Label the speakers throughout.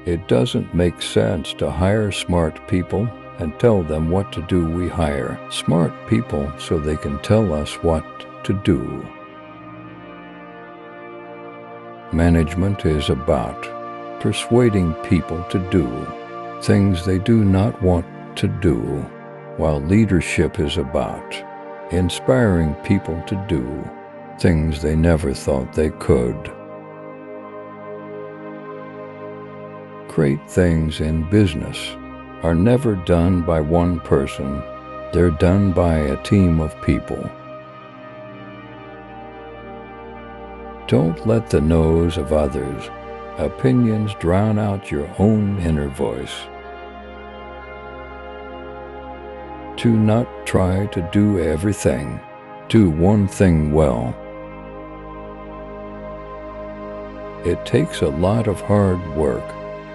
Speaker 1: It doesn't make sense to hire smart people and tell them what to do. We hire smart people so they can tell us what to do. Management is about persuading people to do things they do not want to do, while leadership is about inspiring people to do things they never thought they could. Great things in business are never done by one person. They're done by a team of people. Don't let the no's of others' opinions drown out your own inner voice. Do not try to do everything. Do one thing well. It takes a lot of hard work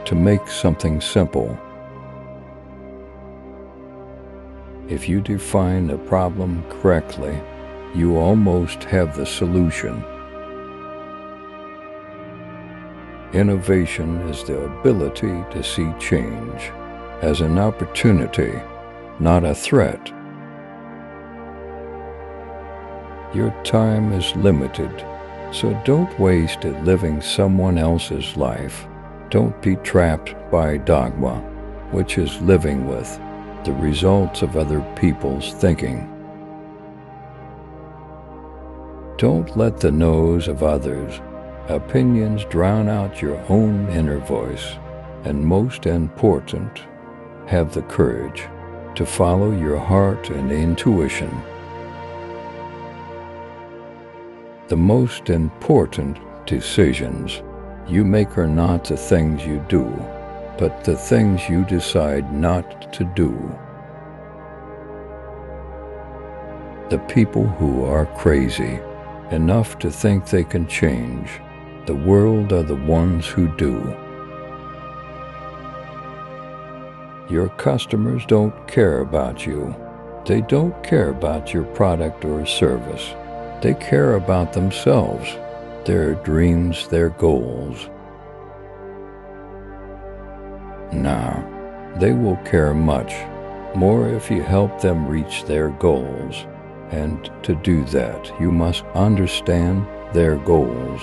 Speaker 1: to make something simple. If you define a problem correctly, you almost have the solution. Innovation is the ability to see change as an opportunity, not a threat. Your time is limited, so don't waste it living someone else's life. Don't be trapped by dogma, which is living with the results of other people's thinking. Don't let the no's of others' opinions drown out your own inner voice. And most important, have the courage to follow your heart and intuition. The most important decisions you make are not the things you do, but the things you decide not to do. The people who are crazy enough to think they can change the world are the ones who do. Your customers don't care about you. They don't care about your product or service. They care about themselves, their dreams, their goals. Now, they will care much more if you help them reach their goals. And to do that, you must understand their goals,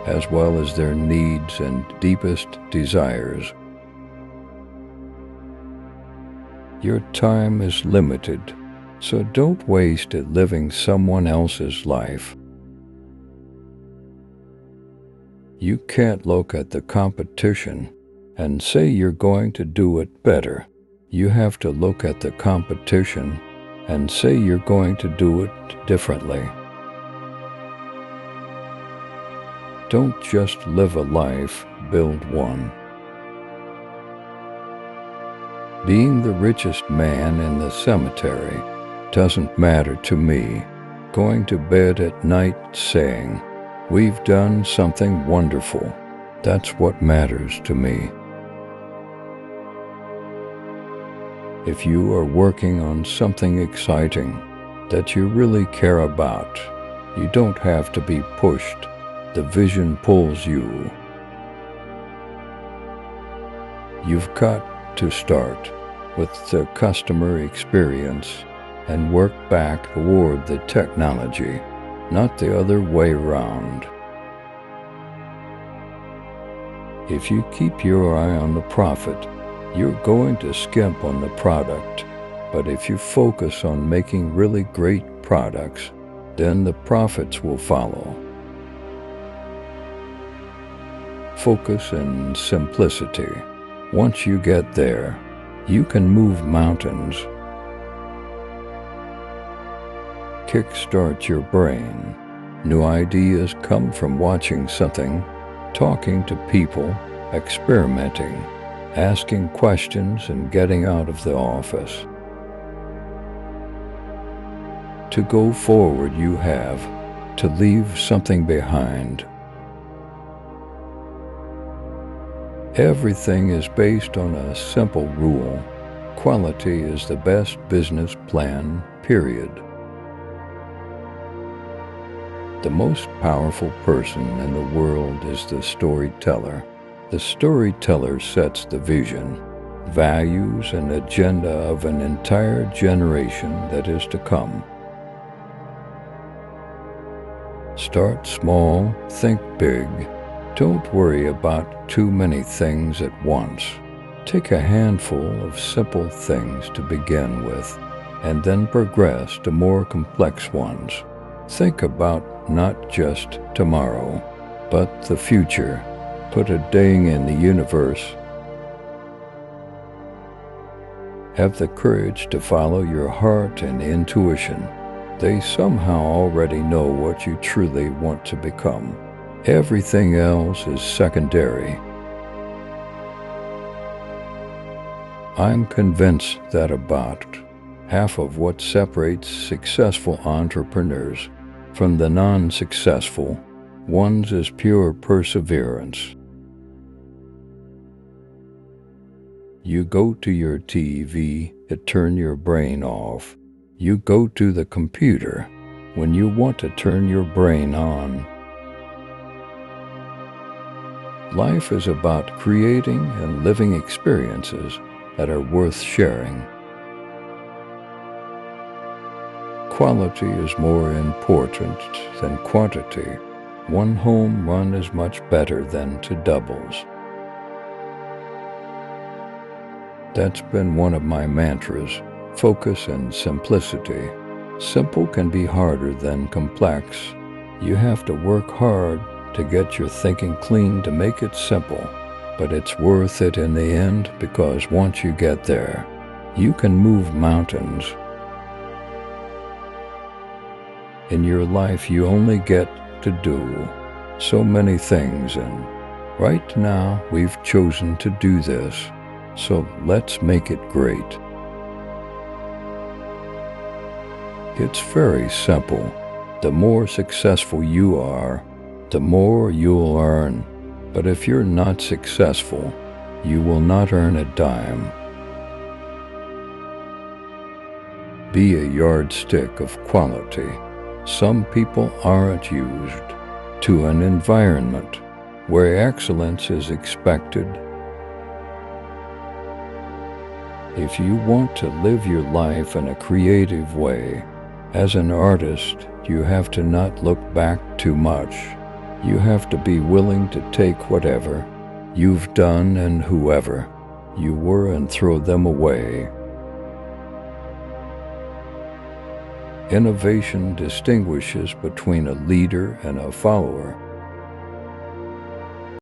Speaker 1: as well as their needs and deepest desires. Your time is limited, so don't waste it living someone else's life. You can't look at the competition and say you're going to do it better. You have to look at the competition and say you're going to do it differently. Don't just live a life, build one. Being the richest man in the cemetery doesn't matter to me. Going to bed at night saying, "We've done something wonderful," that's what matters to me. If you are working on something exciting that you really care about, you don't have to be pushed. The vision pulls you. You've got to start with the customer experience and work back toward the technology, not the other way around. If you keep your eye on the profit, you're going to skimp on the product. But if you focus on making really great products, then the profits will follow. Focus and simplicity. Once you get there, you can move mountains. Kickstart your brain. New ideas come from watching something, talking to people, experimenting, asking questions, and getting out of the office. To go forward, you have to leave something behind. Everything is based on a simple rule. Quality is the best business plan, period. The most powerful person in the world is the storyteller. The storyteller sets the vision, values, and agenda of an entire generation that is to come. Start small, think big. Don't worry about too many things at once. Take a handful of simple things to begin with, and then progress to more complex ones. Think about not just tomorrow, but the future. Put a ding in the universe. Have the courage to follow your heart and intuition. They somehow already know what you truly want to become. Everything else is secondary. I'm convinced that about half of what separates successful entrepreneurs from the non-successful ones is pure perseverance. You go to your TV to turn your brain off. You go to the computer when you want to turn your brain on. Life is about creating and living experiences that are worth sharing. Quality is more important than quantity. One home run is much better than two doubles. That's been one of my mantras. Focus and simplicity. Simple can be harder than complex. You have to work hard to get your thinking clean to make it simple, but it's worth it in the end because once you get there, you can move mountains. In your life, you only get to do so many things, and right now we've chosen to do this, so let's make it great. It's very simple. The more successful you are, the more you'll earn. But if you're not successful, you will not earn a dime. Be a yardstick of quality. Some people aren't used to an environment where excellence is expected. If you want to live your life in a creative way, as an artist, you have to not look back too much. You have to be willing to take whatever you've done and whoever you were and throw them away. Innovation distinguishes between a leader and a follower.